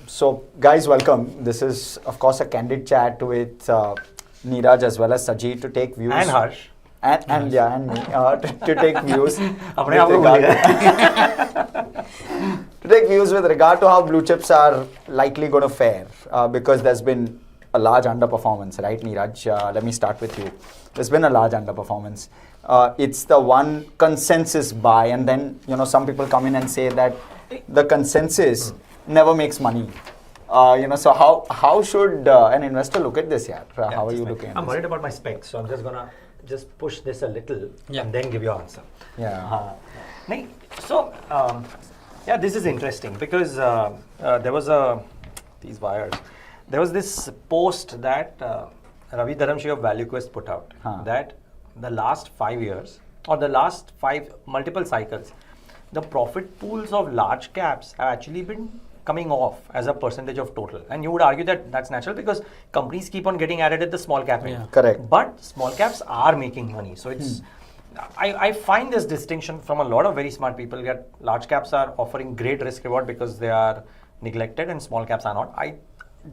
So, guys, welcome. This is, of course, a candid chat with Neeraj as well as Sajid to take views. And Harsh. And yeah, and me, to take views अपने आप को भूल गया। to take views with regard to how blue chips are likely going to fare, because there's been a large underperformance, right, Neeraj? Let me start with you. There's been a large underperformance. It's the one consensus buy, and then some people come in and say that the consensus never makes money. So how should an investor look at this? How are you looking at I'm this? worried about my specs, so I'm just gonna push this a little and then give you an answer. Yeah. Nahin, so this is interesting because there was these wires. There was this post that Ravi Dharamshi of ValueQuest put out that the last 5 years or the last 5 multiple cycles, the profit pools of large caps have actually been coming off as a percentage of total. And you would argue that that's natural because companies keep on getting added at the small cap end. Yeah. Correct. But small caps are making money. So it's, I find this distinction from a lot of very smart people that large caps are offering great risk reward because they are neglected and small caps are not.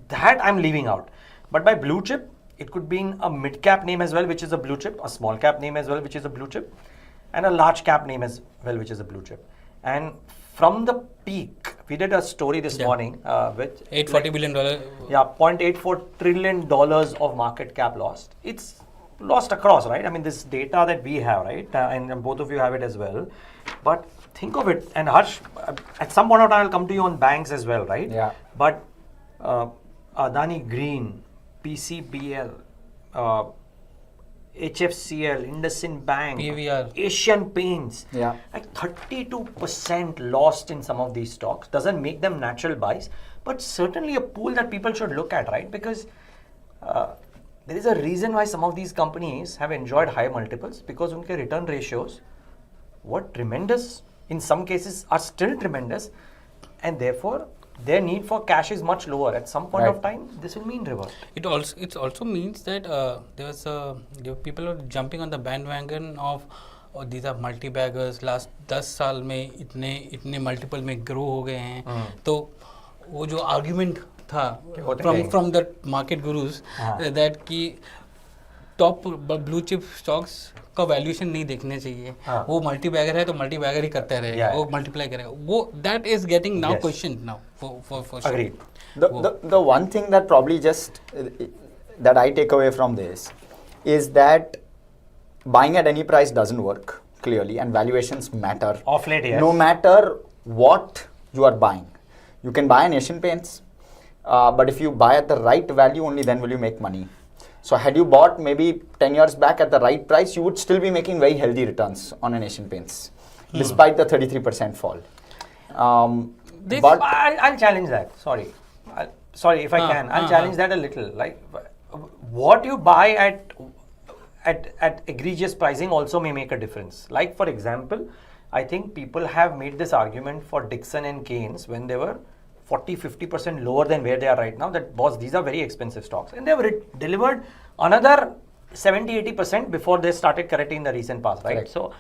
That I'm leaving out. But by blue chip, it could be in a mid cap name as well, which is a blue chip, a small cap name as well, which is a blue chip, and a large cap name as well, which is a blue chip. And from the peak, we did a story this morning with $840 billion. Yeah, $0.84 trillion of market cap lost. It's lost across, right? I mean, this data that we have, right? And both of you have it as well. But think of it, and Harsh, at some point of time, I'll come to you on banks as well, right? Yeah. But Adani Green, PCBL, HFCL, IndusInd Bank, PVR. Asian Paints, Yeah. like 32% lost in some of these stocks. Doesn't make them natural buys, but certainly a pool that people should look at, right? Because there is a reason why some of these companies have enjoyed high multiples because unke return ratios were tremendous. In some cases are still tremendous, and therefore their need for cash is much lower. At some point of time, this will mean revert. It also means that there people are jumping on the bandwagon of these are multi-baggers. Last 10 साल में इतने multiple में grow हो गए हैं. तो वो जो argument था from the market gurus that कि top blue chip stocks का वैल्यूएशन नहीं देखने चाहिए. वो मल्टी बैगर है तो मल्टी बैगर ही करता रहेगा. वो मल्टीप्लाई करेगा. वो that is getting now questioned now for sure. Agreed. The one thing that probably just that I take away from this is that buying at any price doesn't work clearly, and valuations matter. Off late, yes. No matter what you are buying, you can buy an Asian Paints, but if you buy at the right value, only then will you make money. So had you bought maybe 10 years back at the right price, you would still be making very healthy returns on an Asian Paints, despite the 33% fall. But I'll challenge that. Sorry if I can. I'll challenge that a little. Like what you buy at egregious pricing also may make a difference. Like for example, I think people have made this argument for Dixon and Keynes when they were 40-50% lower than where they are right now, that boss, these are very expensive stocks, and they have delivered another 70-80% before they started correcting in the recent past, right? Correct. So,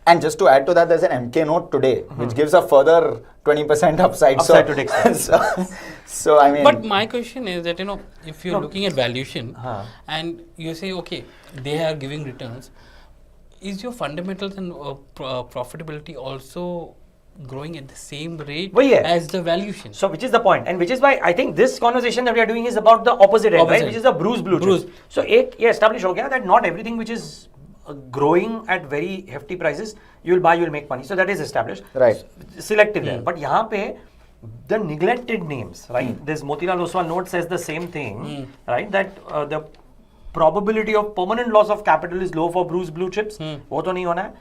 and just to add to that, there's an MK note today, which gives a further 20% upside. To Dixon. so I mean. But my question is that if you're looking at valuation and you say okay, they are giving returns, is your fundamentals and profitability also growing at the same rate as the valuation? So which is the point, and which is why I think this conversation that we are doing is about the opposite end, right? Which is the bruise blue chips. So establish ho gaya that not everything which is growing at very hefty prices you will buy, you will make money. So that is established. Right. Selective there. But yahan pe the neglected names, right? This Motilal Oswal note says the same thing, right? That the probability of permanent loss of capital is low for bruise blue chips. Wo to nahi hona hai.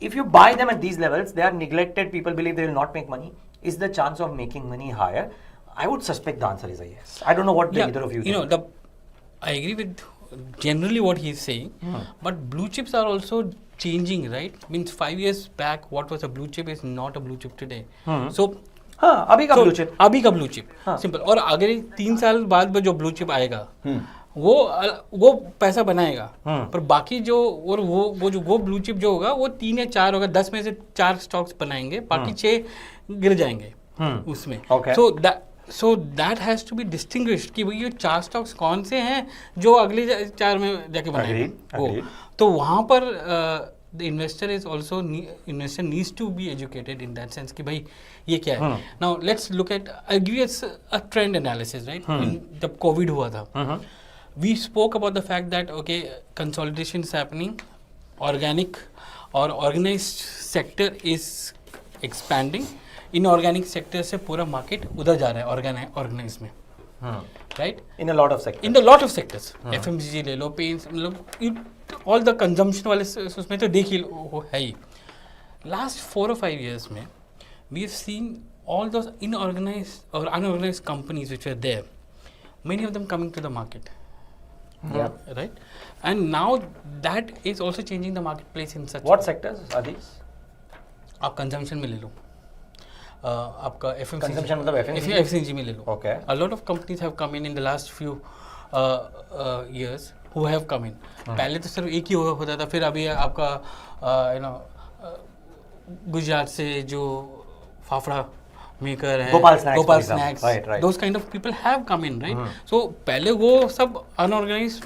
If you buy them at these levels, they are neglected. People believe they will not make money. Is the chance of making money higher? I would suspect the answer is a yes. I don't know what either of you think. I agree with generally what he's saying, but blue chips are also changing, right? Means 5 years back, what was a blue chip is not a blue chip today. So हाँ अभी का blue chip अभी का blue chip simple और अगर 3 साल बाद में जो ब्लू चिप आएगा वो पैसा बनाएगा पर बाकी जो और वो ब्लू चिप जो होगा वो 3 या 4 होगा 10 में से 4 स्टॉक्स बनाएंगे बाकी 6 गिर जाएंगे उसमें सो So that has to be distinguished कि भाई ये 4 स्टॉक्स कौन से हैं जो अगले 4 में जाके बनाएंगे वो। तो वहाँ पर the investor is also investor needs to be educated in that sense कि भाई ये क्या है। Now let's look at I give you a trend analysis right. जब कोविड हुआ था we spoke about the fact that okay consolidation is happening, organic और organized sector is expanding. Inorganic sector से पूरा मार्केट उधर जा रहा है ऑर्गेनाइज में, right? In a lot of sectors, in the lot of sectors, FMCG ले लो, पेंट्स, मतलब ऑल द कंजम्पशन वाले उसमें तो देखिए वो है ही। लास्ट 4 or 5 years में we have seen all those inorganized or unorganized companies which were there, many of them coming to the market. Right? And now that is also changing the marketplace in such. What sectors are these? आप consumption में ले लो, आपका FMCG, Consumption मतलब FMCG में ले लो. Okay. A lot of companies have come in the last few years who have come in. पहले तो सिर्फ एक ही होता था, फिर अभी आपका गुजरात से जो फाफड़ा मेकर है, Gopal snacks, those kind of people have come in, right? So पहले वो सब अनऑर्गेनाइज्ड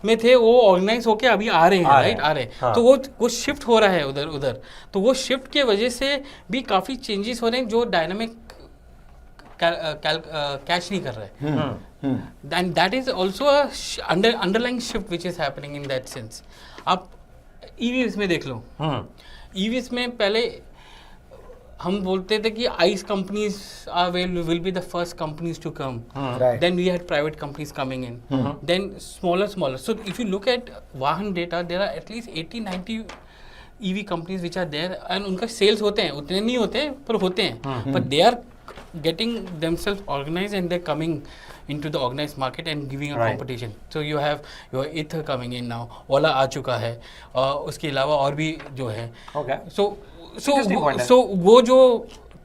में थे, वो ऑर्गेनाइज होके अभी आ रहे हैं, राइट? आ रहे हैं, तो वो शिफ्ट हो रहा है उधर। तो वो शिफ्ट के वजह से भी काफ़ी चेंजेस हो रहे हैं जो डायनामिक कैच नहीं कर रहे हैं। And that is also underlying shift which is happening in that sense. आप ईवीज में देख लो, ईवीज में पहले हम बोलते थे कि ICE companies will be the first companies to come, then we had private companies coming in, then smaller. So if you look at Vahan data, there are at least 80-90 EV companies which are there, and उनका sales होते हैं, उतने नहीं होते पर होते हैं, but they are getting themselves organized and they're coming into the organized market and giving a competition. So you have your Ather coming in now, Ola आ चुका है, उसके अलावा और भी जो है। Okay. So वो जो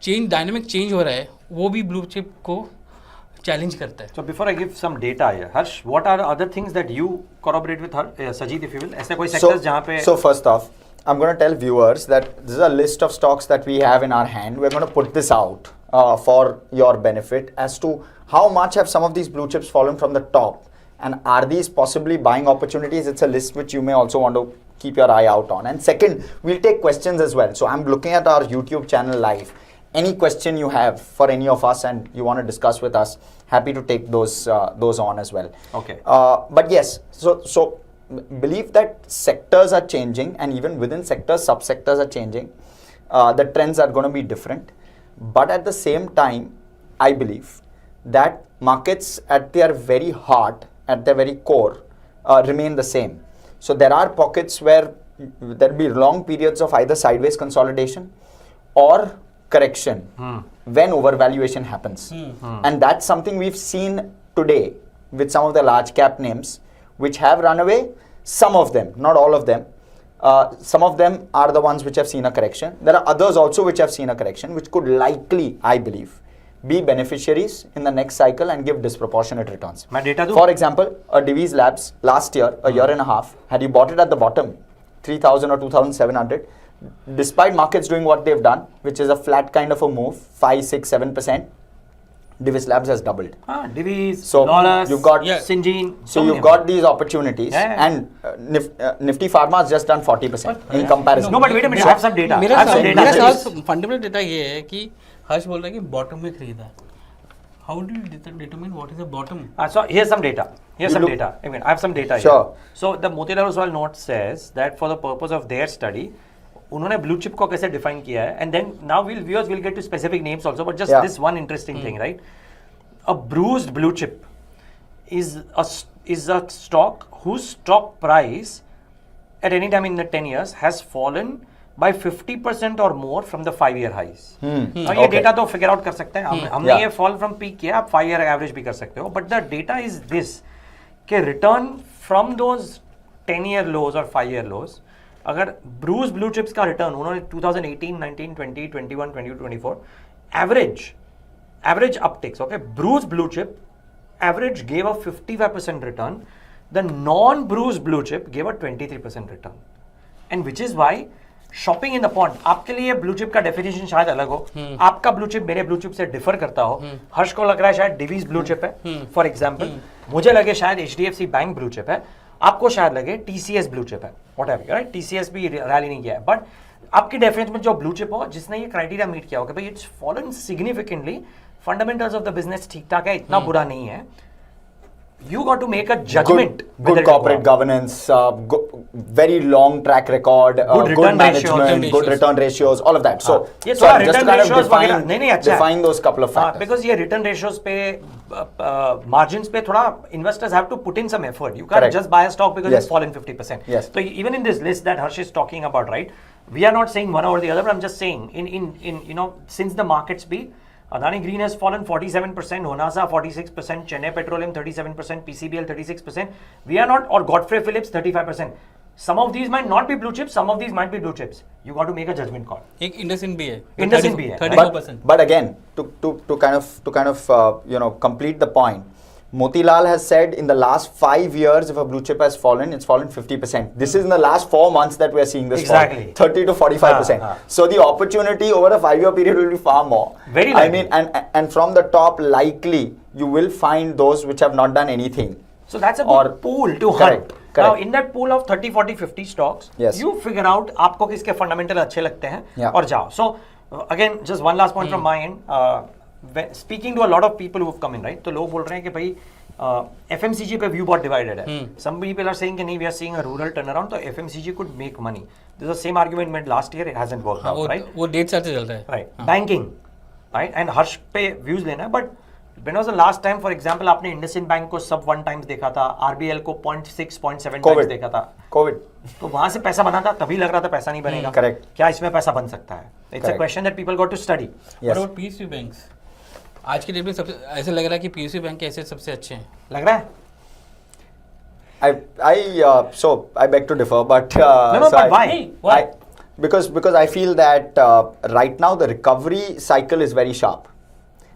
चेंज, डायनामिक चेंज हो रहा है, वो भी ब्लू चिप को चैलेंज करता है। So before I give some data here, Harsh, what are other things that you corroborate with Sajid, if you will? ऐसे कोई sectors जहाँ पे? So first off, I'm going to tell viewers that this is a list of stocks that we have in our hand. We're going to put this out for your benefit as to how much have some of these blue chips fallen from the top, and are these possibly buying opportunities. It's a list which you may also want to keep your eye out on. And second, we'll take questions as well. So I'm looking at our YouTube channel live. Any question you have for any of us and you want to discuss with us, happy to take those on as well. Okay. But yes, so believe that sectors are changing, and even within sectors, subsectors are changing. The trends are going to be different, but at the same time, I believe that markets at their very heart, at their very core, remain the same. So there are pockets where there'll be long periods of either sideways consolidation or correction when overvaluation happens. And that's something we've seen today with some of the large cap names which have run away. Some of them, not all of them. Some of them are the ones which have seen a correction. There are others also which have seen a correction, which could likely, I believe, be beneficiaries in the next cycle and give disproportionate returns. For example, a Divi's Labs last year, a year and a half, had you bought it at the bottom, 3,000 or 2,700, despite markets doing what they've done, which is a flat kind of a move, 5, 6, 7%, Divi's Labs has doubled. Divi's, so Lawless, you've got Syngene. So you've got these opportunities, and Nifty Pharma has just done 40% in comparison. No, but wait a minute, I have some data. मेरा सवाल fundamental data ये है कि हर्ष बोल रहा है कि bottom में खरीदा। How do you determine what is the bottom? So here's some data. I mean, I have some data sure. here. So the Motilal Oswal note says that for the purpose of their study, उन्होंने blue chip को कैसे define किया है, and then now viewers will get to specific names also, but just this one interesting thing, right? A bruised blue chip is a stock whose stock price at any time in the 10 years has fallen by 50% or more from the 5-year highs. और ये data तो figure out कर सकते हैं, हमने ये fall from peak किया, आप 5-year average भी कर सकते हो, but the data is this कि return from those 10-year lows or 5-year lows, अगर ब्रूज ब्लू चिप्स का रिटर्न उन्होंने 2018, 19, 20, 21, 22, 24 average upticks, okay, bruised blue chip average gave a 55% return, the non bruised blue chip gave a 23% return, and which is why shopping in the pond, आपके लिए blue chip का definition शायद अलग हो, आपका blue chip मेरे blue chip से differ करता हो। हर्ष को लग रहा है शायद डिवीज ब्लू चिप है फॉर एग्जांपल, मुझे लगे शायद HDFC बैंक ब्लू चिप है, आपको शायद लगे TCS ब्लू चिप है, व्हाटएवर, राइट? TCS भी रैली नहीं किया है, बट आपकी डेफिनेशन में जो ब्लू चिप हो जिसने ये क्राइटेरिया मीट किया हो कि भाई it's fallen significantly, fundamentals of the business ठीक ठाक है, इतना बुरा नहीं है, you got to make a judgment. Good corporate governance, very long track record, good management, good return ratios, all of that. So, ये so थोड़ा just return to kind of ratios वगैरह नहीं अच्छा define those couple of factors. because ये return ratios पे margins पे थोड़ा investors have to put in some effort. You can't Correct. just buy a stock because Yes. it's fallen 50%. Yes. So even in this list that Harsh is talking about, right? We are not saying one over the other, but I'm just saying in you know, since the markets be Adani Green has fallen 47%, Honasa 46%, Chennai Petroleum 37%, PCBL 36%. We are not, or Godfrey Phillips 35%. Some of these might not be blue chips, some of these might be blue chips. You got to make a judgment call. एक IndusInd भी है, IndusInd भी है, 34%. But again, to kind of you know, complete the point, Motilal has said in the last 5 years, if a blue chip has fallen, it's fallen 50%. This is in the last 4 months that we are seeing this Exactly. fall, 30 to 45%. So the opportunity over a 5-year period will be far more. Very I likely. mean, and from the top, likely you will find those which have not done anything. So that's a good pool to correct, hunt. correct. Now in that pool of 30, 40, 50 stocks, Yes. you figure out आपको किसके fundamental अच्छे लगते हैं Yeah. और जाओ. So again, just one last point from my end. Speaking to a lot of people who have come in, right? तो लोग बोल रहे हैं कि भाई FMCG पे view बहुत divided है. Some people are saying कि नहीं, we are seeing a rural turnaround, तो FMCG could make money. This is the same argument made last year. It hasn't worked out, right? वो 1.5 साल से चल रहा है. Right. Banking, right? And Harsh पे views लेना है, but when was the last time, for example, आपने IndusInd Bank को sub 1 times देखा था, RBL को 0.6, 0.7 times देखा था. COVID. तो वहां से पैसा बना था, तभी लग रहा था पैसा नहीं बनेगा. Correct. क्या इसमें पैसा बन सकता है? It's a Correct. question that people got to study. Yes. What about PSU banks? आज की डेट में सबसे ऐसा लग रहा है कि PSU बैंक के ऐसे सबसे अच्छे हैं. लग रहा है? So I beg to differ, but No, so but why? Why? Because I feel that right now the recovery cycle is very sharp.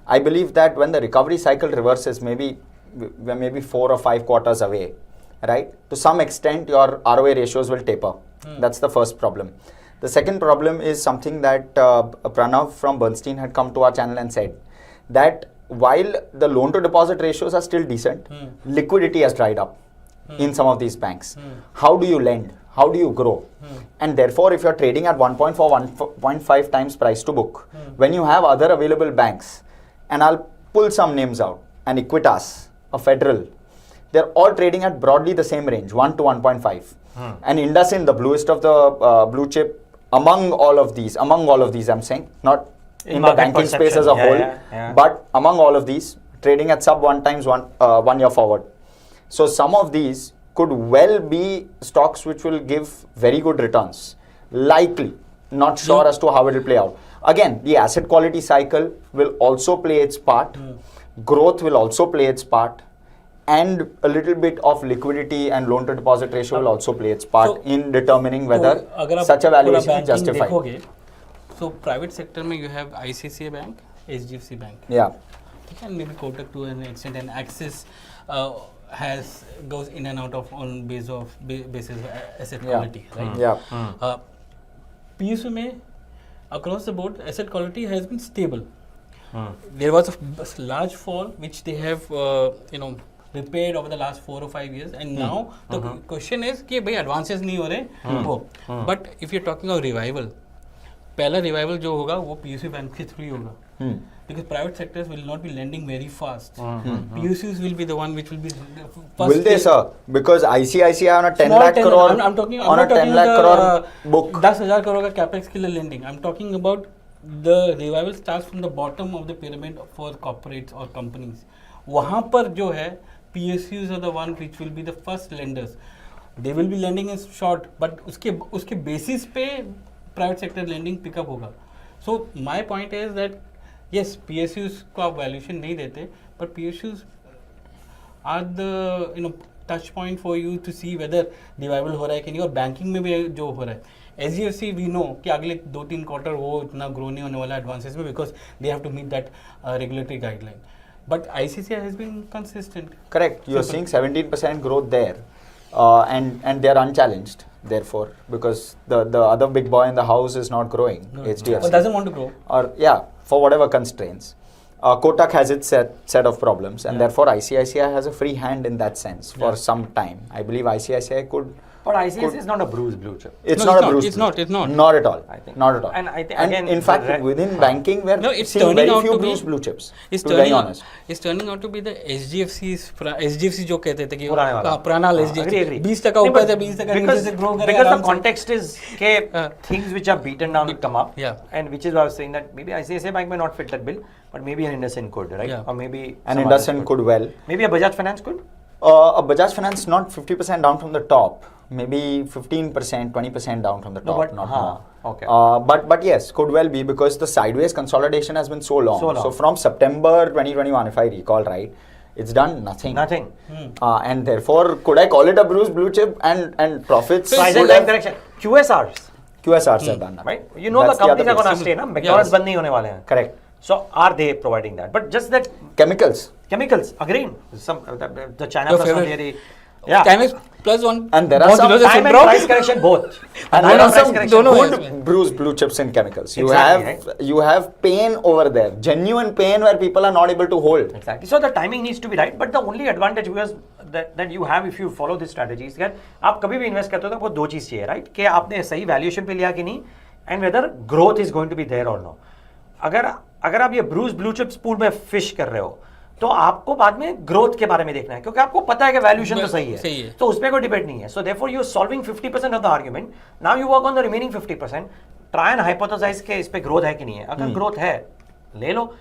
I believe that when the recovery cycle reverses, maybe we're maybe 4 or 5 quarters away, right? To some extent, your ROA ratios will taper. That's the first problem. The second problem is something that Pranav from Bernstein had come to our channel and said that while the loan to deposit ratios are still decent, liquidity has dried up in some of these banks. How do you lend? How do you grow? And therefore, if you're trading at 1.4, 1.5 times price to book, when you have other available banks, and I'll pull some names out, an Equitas, a Federal, they're all trading at broadly the same range, 1 to 1.5. And IndusInd, the bluest of the blue chip, among all of these, I'm saying, not in the market banking space perception, as a whole, yeah. but among all of these, trading at sub 1 times 1 year forward. So some of these could well be stocks which will give very good returns. Likely, not sure as to how it will play out. Again, the asset quality cycle will also play its part. Growth will also play its part. And a little bit of liquidity and loan to deposit ratio will also play its part in determining whether such a valuation is justified. देखोगे, so private sector में you have ICICI Bank, HDFC Bank. Yeah. And maybe Kotak to an extent, and Axis goes in and out of on basis of asset quality, right? Yeah. PSU में across the board asset quality has been stable. There was a large fall which they have repaired over the last 4 or 5 years, and now the question is कि भाई advances नहीं हो रहे वो. But if you're talking of revival, पहला revival जो होगा वो PSU बैंक के through ही होगा. Because private sectors will not be lending very fast. PSUs will be the one which will be first. Will they, sir? Because ICICI on a 10 lakh crore, I'm talking on a 10 lakh crore book. 10,000 crore का capex के लिए lending. I'm talking about the revival starts from the bottom of the pyramid for corporates or companies. वहाँ पर जो है PSUs are the one which will be the first lenders. They will be lending in short, but उसके basis पे private sector lending pick up होगा. So my point is that yes, PSUs को आप valuation नहीं देते, but PSUs are the touch point for you to see whether revival हो रहा है कि नहीं, और banking में भी जो हो रहा है. SGFC we know कि अगले 2-3 क्वार्टर वो इतना ग्रो नहीं होने वाला एडवांसेस में, because they have to meet that regulatory guideline. But ICICI has been consistent. Correct. You are seeing 17% growth there. and they're unchallenged. Therefore, because the other big boy in the house is not growing, HDFC, Or doesn't want to grow. or for whatever constraints. Kotak has its set of problems, and therefore ICICI has a free hand in that sense for some time. I believe ICICI could. But ICICI is not a bruised blue chip. It's No, not it's a not. bruised It's blue not. chip. It's not. Not at all. I think. Not at all. And I think, again, in fact, the within banking, we're No, it's seeing turning very out few to be- bruised blue chips. It's To be very turning out, honest. it's turning out to be the HDFC जो कहते थे कि पुराने वाला. पुराना Agree, HDFC agree. 20% ऊपर से 20% नीचे से grow करेगा because आराम the से. context is things which are beaten down will come up. Yeah. And which is why I was saying that maybe ICICI Bank may not fit that bill, but maybe an IndusInd could, right? Yeah. Or maybe And some others IndusInd could well. Maybe a Bajaj Finance could. A Bajaj Finance not 50% down from the top, maybe 15%, 20% down from the No, top, but- not huh, more. okay. But yes, could well be because the sideways consolidation has been so long. So long. So from September 2021, if I recall right, it's done nothing. Nothing. And therefore, could I call it a bruised blue chip and profits? Price would and have- direction. QSRs, QSRs have done nothing. right? You know That's the companies other are going to piece. stay, na? McDonald's बंद नहीं होने वाले हैं. Correct. So are they providing that? But just that Chemicals. chemicals, agreed. Some the China Your plus one favorite. theory. Yeah. China plus one. And there are बहुत some दिनों से Time soon and रहा हूँ. price correction both. And Time there are price some correction. दोनों good है. bruised blue chips in chemicals. You Exactly, you have pain over there, genuine pain where people are not able to hold. Exactly. So the timing needs to be right. But the only advantage was that you have if you follow this strategy is that आप कभी भी invest करते हो तो आपको दो चीज चाहिए, राइट? कि आपने सही वैल्यूएशन पे लिया कि नहीं, and whether growth is going to be there और नो. अगर आप ये ब्रूस ब्लू चिप्स पूल में फिश कर रहे हो तो आपको बाद में ग्रोथ के बारे में देखना है, क्योंकि आपको पता है कि वैल्यूएशन तो सही है, तो उसमें कोई डिबेट नहीं है. So therefore you are solving 50% of the argument. Now you work on the remaining 50%. Try and hypothesize के इस पे ग्रोथ है कि नहीं है. अगर ग्रोथ है ले लो,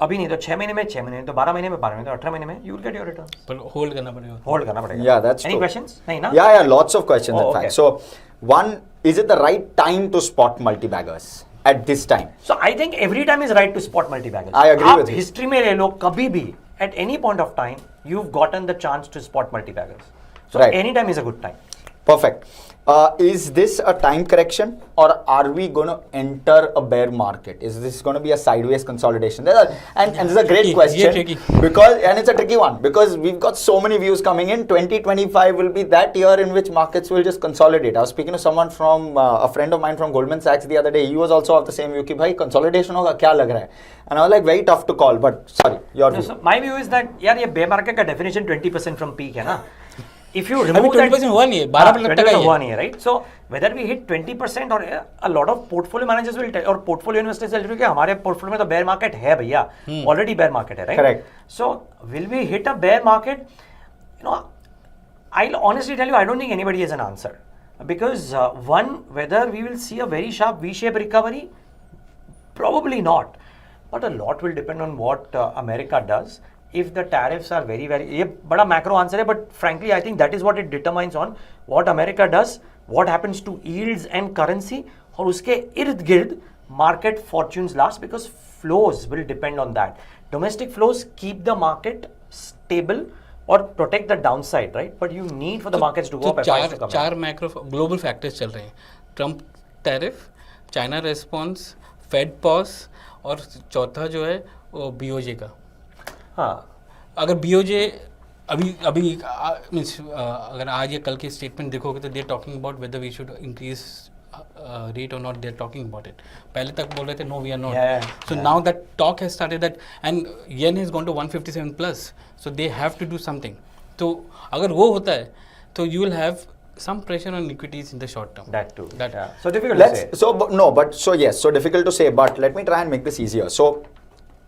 अभी नहीं तो 6 महीने में, 6 महीने में तो 12 महीने में, 12 महीने तो 18 महीने में, you will get your return. पर होल्ड करना पड़ेगा. होल्ड करना पड़ेगा. Yeah, that's Any true. questions? नहीं ना? Yeah, lots of questions Oh, in okay. fact. So, one, is it the right time to spot multi-baggers at this time? So I think every time is right to spot multi-baggers. I agree आप with you. History में ले लो कभी भी, at any point of time, you've gotten the chance to spot multi-baggers. So Right. any time is a good time. Perfect. Is this a time correction or are we going to enter a bear market? Is this going to be a sideways consolidation? And this is a great Tricky. question. Yeah, tricky. And it's a tricky one because we've got so many views coming in. 2025 will be that year in which markets will just consolidate. I was speaking to someone from a friend of mine from Goldman Sachs the other day. He was also of the same view कि भाई consolidation होगा क्या लग रहा है? And I was like very tough to call, but sorry, your No, view. so my view is that यार ये bear market का definition 20% from peak है ना. If you अभी remove that 20% हुआ नहीं है, 12% टका ही 20% है. हुआ नहीं है, right? So whether we hit 20% or a lot of portfolio managers will tell, or portfolio investors will tell you कि हमारे portfolio में तो bear market है भैया, already bear market है, right? Correct. So will we hit a bear market? You know, I'll honestly tell you, I don't think anybody has an answer because one, whether we will see a very sharp V-shaped recovery, probably not. But a lot will depend on what America does. If the tariffs are very, ये बड़ा macro answer है, but frankly, I think that is what it determines on what America does, what happens to yields and currency, और उसके इर्द गिर्द market fortunes last because flows will depend on that. Domestic flows keep the market stable or protect the downside, right? But you need for the markets to go up. FIs to come चार macro global factors चल रहे हैं. Trump tariff, China response, Fed pause और चौथा जो है वो BOJ का. हाँ. अगर बीओजे अभी मीन्स अगर आज या कल के स्टेटमेंट देखोगे तो they talking about whether we should increase rate और not, they talking about it. पहले तक बोल रहे थे no we are not. So now that talk has started that and yen has gone to 157 plus, so they have to do something. तो अगर वो होता है तो you will have some pressure on equities in the short term. That too. That Yeah. So difficult to say. So difficult to say, but let me try and make this easier. So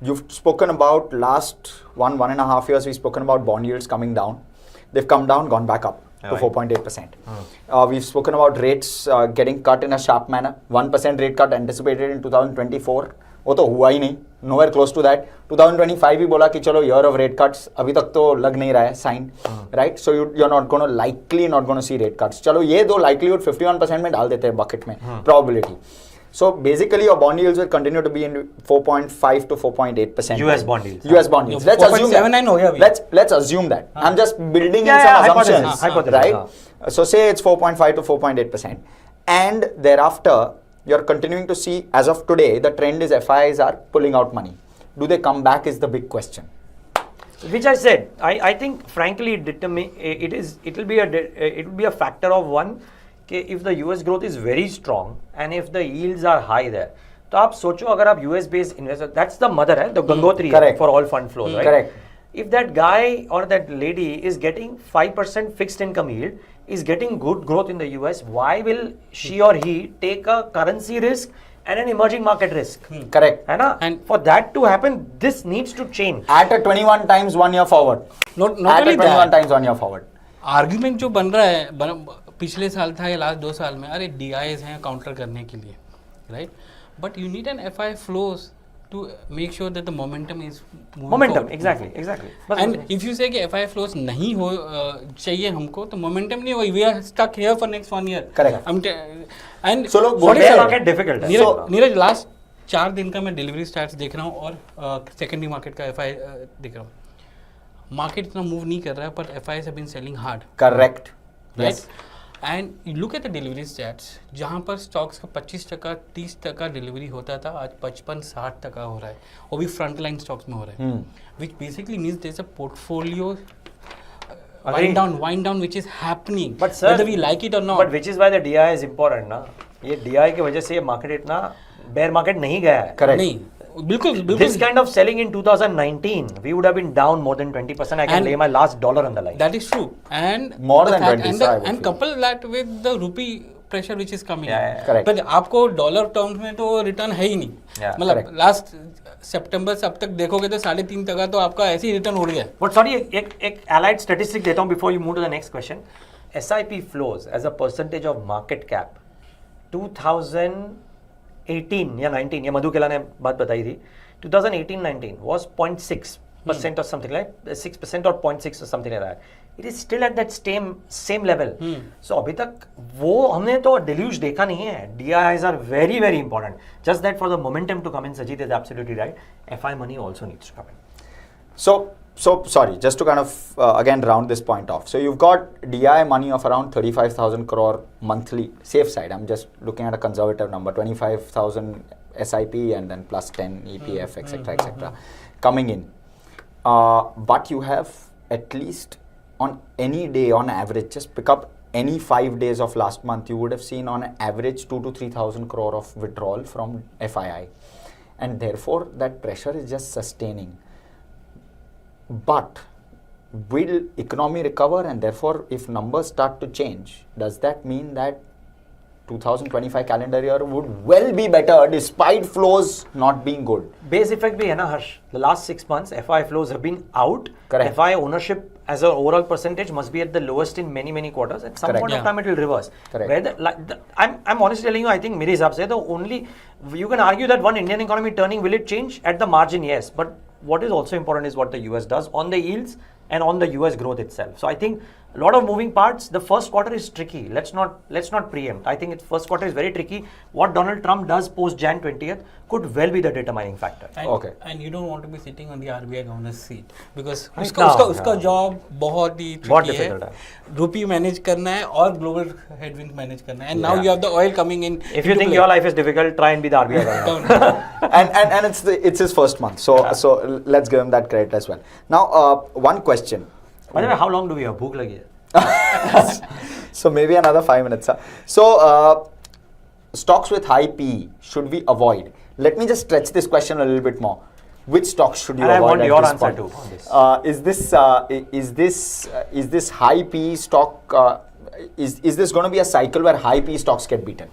you've spoken about last 1.5 years, we've spoken about bond yields coming down. They've come down, gone back up to 4.8%. We've spoken about rates getting cut in a sharp manner. 1% rate cut anticipated in 2024. वो तो हुआ ही नहीं, nowhere close to that. 2025 भी बोला कि चलो year of rate cuts, अभी तक तो लग नहीं रहा है sign, right? So you're not going to see rate cuts. चलो ये दो likelihood 51% में डाल देते हैं bucket में, probability. So basically your bond yields will continue to be in 4.5 to 4.8%. US bond yields. US bond yields. Let's assume 4.79 हो गया that. अभी. Let's assume that. I'm just building in Yeah, some hypothesis, assumptions, hypothesis, right? So say it's 4.5 to 4.8%, and thereafter you're continuing to see, as of today, the trend is FIs are pulling out money. Do they come back is the big question. Which I said, I think frankly it will be a factor of one, if the US growth is very strong and if the yields are high there. तो आप सोचो अगर आप US based investor, that's the mother है, the Gangotri Correct. for all fund flows, right? Correct. If that guy or that lady is getting 5% fixed income yield, is getting good growth in the US, why will she or he take a currency risk and an emerging market risk? Correct. है ना? And for that to happen, this needs to change. At a 21 times 1 year forward. Not At only a 21 that, times 1 year forward. Argument जो बन रहा है पिछले साल था या लास्ट 2 साल में, अरे DIs हैं काउंटर करने के लिए, right? But you need an FI flows to make sure that the momentum is moving Momentum, forward. exactly. And if you say कि FI flows नहीं हो चाहिए हमको, तो momentum नहीं होगी. We are stuck here for next 1 year. Correct. And So look, So what bear is market difficult है. Neeraj last 4 दिन का मैं डिलीवरी स्टैट्स देख रहा हूँ और सेकेंडरी मार्केट का FI देख रहा हूँ. मार्केट इतना मूव नहीं कर रहा है, पर FIs have been selling hard. Correct. Right? Yes. And you look at the delivery stats, जहाँ पर स्टॉक्स का 25% 30% डिलीवरी होता था, आज 55-60% हो रहा है, वो भी फ्रंट लाइन स्टॉक्स में हो रहा है, which basically means there's a portfolio wind down which is happening, But sir, whether we like it or not. But which is why the DI is important ना. ये DI की वजह से ये मार्केट इतना bear market नहीं गया है. Correct. नहीं, बिल्कुल This kind of selling in 2019, we would have been down more than 20%. I can And lay my last dollar on the line. That is true. And More the than fact- 20, I would and feel. couple that with the rupee pressure which is coming. Yeah. Correct. But आपको dollar terms में तो return है ही नहीं. Yeah. मतलब Correct. Last सितंबर से अब तक देखोगे तो 3.5% तो आपका ऐसे ही रिटर्न उड़ गया. But sorry, एक allied statistic देता हूँ before you move to the next question. SIP flows as a percentage of market cap 2018 या 19, या मधु केला ने बात बताई थी, 2018-19 was 0.6% or something like 6% or 0.6 or something like that. It is still at that same level. So अभी तक वो हमने तो deluge देखा नहीं है. DIs are very very important. Just that for the momentum to come in, Sajid is absolutely right. FI money also needs to come in. So sorry, just to kind of again round this point off. So you've got DI money of around 35,000 crore monthly, safe side. I'm just looking at a conservative number, 25,000 SIP and then plus 10 ETF, etc., coming in. But you have at least on any day on average, just pick up any 5 days of last month, you would have seen on average 2 to 3,000 crore of withdrawal from FII. And therefore that pressure is just sustaining. But will economy recover, and therefore if numbers start to change, does that mean that 2025 calendar year would well be better despite flows not being good? Base effect भी है ना हर्ष. The last 6 months FI flows have been out. Correct. FI ownership as an overall percentage must be at the lowest in many quarters. At some Correct. point of time it will reverse. Correct. Whether I'm honestly telling you, I think मेरे हिसाब से the only, you can argue that one Indian economy turning, will it change at the margin? Yes, but what is also important is what the US does on the yields and on the US growth itself. So I think a lot of moving parts. The first quarter is tricky. Let's not preempt. I think its first quarter is very tricky. What Donald Trump does post Jan 20th could well be the determining factor. And, Okay. And you don't want to be sitting on the RBI governor's seat because Right उसका now, job बहुत ही बहुत tricky difficult है. है. Rupee manage करना है और global headwinds manage करना है. And now Yeah. you have the oil coming in. If you think your life is difficult, try and be the RBI governor. and it's his first month, so let's give him that credit as well. Now, one question. By the way, how long do we have? भूख लगी है. So maybe another 5 minutes. So stocks with high PE, should we avoid? Let me just stretch this question a little bit more. Which stocks should you And I avoid want at your this answer point? too on this. Is this high PE stock? Is this going to be a cycle where high PE stocks get beaten?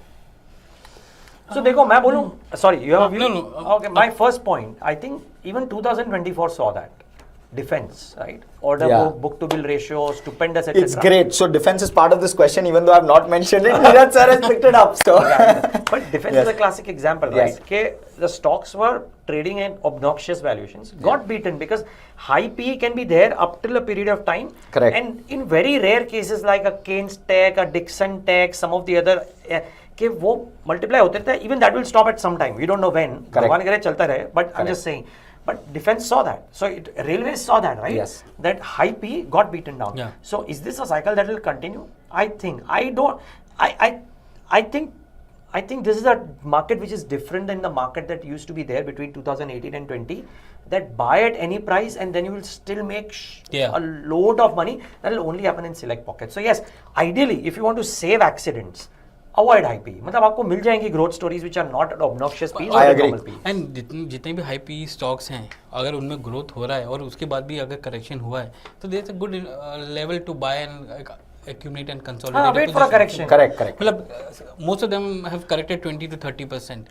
So देखो मैं बोलूँ, sorry, you have a view? No. Okay, my first point, I think even 2024 saw that. Defense, right? Order Yeah. book to bill ratio, stupendous, etc. It's great. So defense is part of this question, even though I've not mentioned it. Neeraj sir has picked it up. So But defense Yes. is a classic example, Yes. right? Okay, the stocks were trading at obnoxious valuations, got beaten because high PE can be there up till a period of time. Correct. And in very rare cases like a Keynes Tech, a Dixon Tech, some of the other, कि वो multiply होते थे, even that will stop at some time. We don't know when. Correct. भगवान करे चलता रहे. But I'm Correct. just saying. But defense saw that. So railways saw that, right? Yes. That high PE got beaten down. Yeah. So is this a cycle that will continue? I think. I think I think this is a market which is different than the market that used to be there between 2018 and 20. That buy at any price and then you will still make Yeah. a load of money. That will only happen in select pockets. So yes, ideally, if you want to save accidents, avoid high PE. मतलब आपको मिल जाएंगी growth stories which are not at obnoxious PE or I at agree. normal PE. And जितने भी high P stocks हैं, अगर उनमें growth हो रहा है और उसके बाद भी अगर करेक्शन हुआ है, तो there is a good level to buy and accumulate and consolidate. हाँ, wait for a correction. Correct. मतलब most of them have corrected 20 to 30%.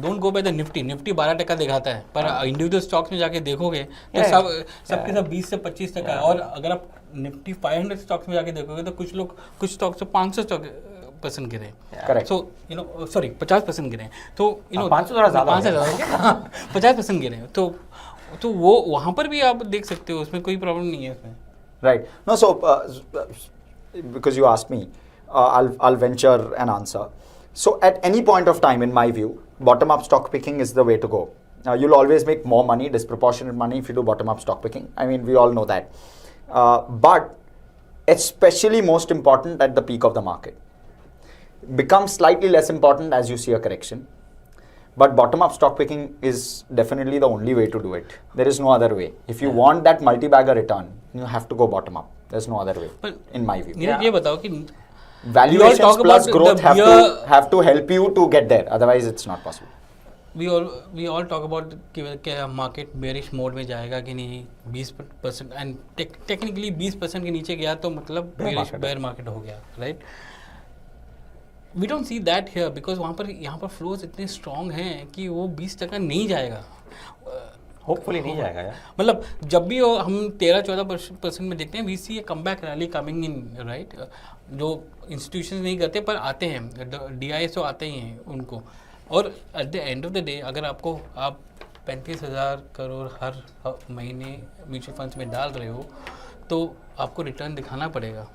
Don't go by the Nifty. Nifty 12% दिखाता है, पर individual stocks में जाके देखोगे तो सबके सब 20 से 25% है, और अगर आप Nifty 500 stocks में जाके देखोगे तो कुछ stocks तो 500% गिरे. Correct. So you know, sorry, 50% गिरे. तो you know 500 थोड़ा ज़्यादा 500 ज़्यादा 50% गिरे. तो वो वहाँ पर भी आप देख सकते हो, उसमें कोई प्रॉब्लम नहीं है उसमें. Right. No, so because you asked me, I'll venture an answer. So at any point of time, in my view, bottom-up stock picking is the way to go. You'll always make more money, disproportionate money, if you do bottom-up stock picking. I mean, we all know that. But especially most important at the peak of the market. Becomes slightly less important as you see a correction. But bottom-up stock picking is definitely the only way to do it. There is no other way. If you want that multi-bagger return, you have to go bottom-up. There's no other way, But in my view. Neeraj ये बताओ कि Valuations talk plus about growth the have to help you to get there. Otherwise, it's not possible. we all talk about कि market bearish mode में जाएगा कि नहीं, 20% and technically 20% के नीचे गया तो मतलब बेयर मार्केट हो गया, right. We don't see that here because यहाँ पर फ्लोज इतने स्ट्रॉन्ग हैं कि वो 20% नहीं जाएगा. Hopefully नहीं जाएगा यार. मतलब जब भी हम 13-14% में देखते हैं, we see a comeback rally coming in, right. जो इंस्टीट्यूशन नहीं करते पर आते हैं, DISO आते ही हैं उनको. और at the end of the day अगर आप 35,000 करोड़ हर महीने म्यूचुअल फंड्स में डाल रहे हो तो आपको रिटर्न दिखाना पड़ेगा.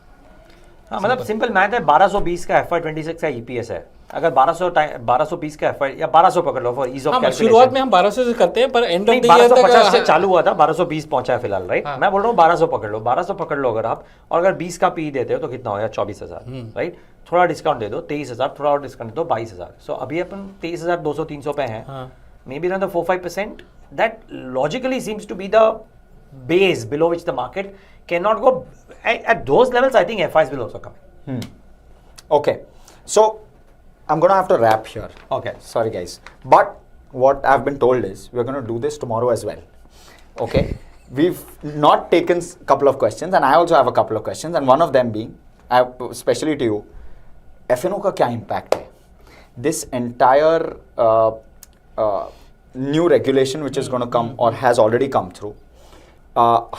हाँ, मतलब सिंपल मैथ है. 1220 का FY26 का EPS है. अगर 1220 का FY या 1200 पकड़ लो फॉर ईज ऑफ कैलकुलेशन. शुरुआत में हम 1200 से करते हैं, पर एंड ऑफ द ईयर 1250 से चालू हुआ था, 1220 पहुंचा है फिलहाल, राइट. हाँ. मैं बोल रहा हूँ 1200 पकड़ लो. 1200 पकड़ लो अगर आप, और अगर 20 का PE देते हो तो कितना हो गया? 24,000, राइट. थोड़ा डिस्काउंट दे दो, 23,000. थोड़ा और डिस्काउंट दे दो, 22,000. सो अभी अपन 23,200-300 पे हैं. Maybe around 4-5%. That logically seems to be the base below which the market cannot go. At those levels, I think FIs will also come. Okay. So, I'm going to have to wrap here. Okay. Sorry, guys. But what I've been told is we're going to do this tomorrow as well. Okay. We've not taken a couple of questions, and I also have a couple of questions, and one of them being, especially to you, FNO का क्या impact है? This entire new regulation which is going to come or has already come through,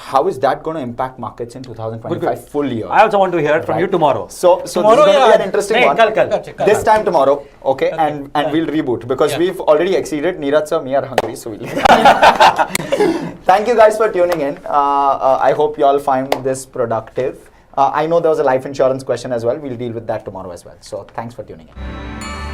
how is that going to impact markets in 2025 full year? I also want to hear it from you tomorrow. So Tomorrow, this is going to be yeah. an interesting Nahi, one. kal. This time tomorrow, okay, and we'll reboot because we've already exceeded. Neeraj sir, we are hungry, so we'll. Thank you guys for tuning in. I hope you all find this productive. I know there was a life insurance question as well. We'll deal with that tomorrow as well. So thanks for tuning in.